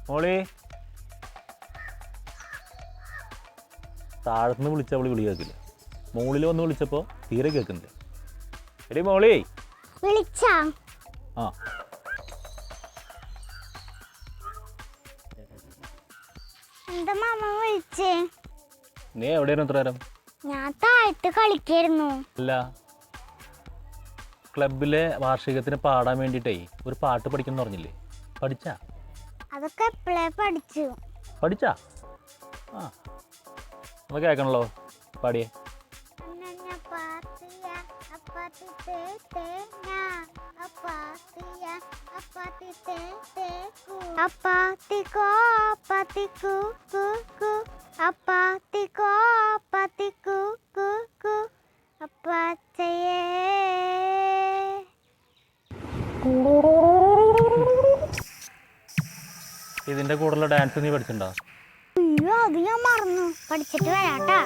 മോളി താഴത്തുനിന്ന് വിളിച്ചാൽ അവള് വിളി കേൾക്കില്ല. മോളിൽ വന്ന് വിളിച്ചപ്പോൾ തീരെ കേൾക്കുന്നില്ല. എടി മോളി വിളിച്ചാ ആ എന്താ മാമ വിളിച്ചേ? നീ എവിടെയായിരുന്നു ഇത്ര നേരം? ഞാൻ താഴത്ത് കളിക്കായിരുന്നു. അല്ല, ക്ലബിലെ വാർഷികത്തിന് പാടാൻ വേണ്ടിയിട്ടേ ഒരു പാട്ട് പഠിക്കുന്നു പറഞ്ഞില്ലേ? പഠിച്ചാ? അതൊക്കെ എപ്പോഴേ പഠിച്ചു. പഠിച്ചാ? ആ ഒന്ന് കേൾക്കണല്ലോ, പാടിയേ. അപ്പാത്തിക്കോ അപ്പാത്തിക്കു കു കു അപ്പാത്തിക്കോ അപ്പാത്തിക്കു കു കു അപ്പാച്ചയേ. ഇതിന്റെ കൂടെയുള്ള ഡാൻസ് നീ പഠിച്ചിട്ടുണ്ടോ? അയ്യോ, അത് ഞാൻ മറന്നു. പഠിച്ചിട്ട് വരാട്ടാ.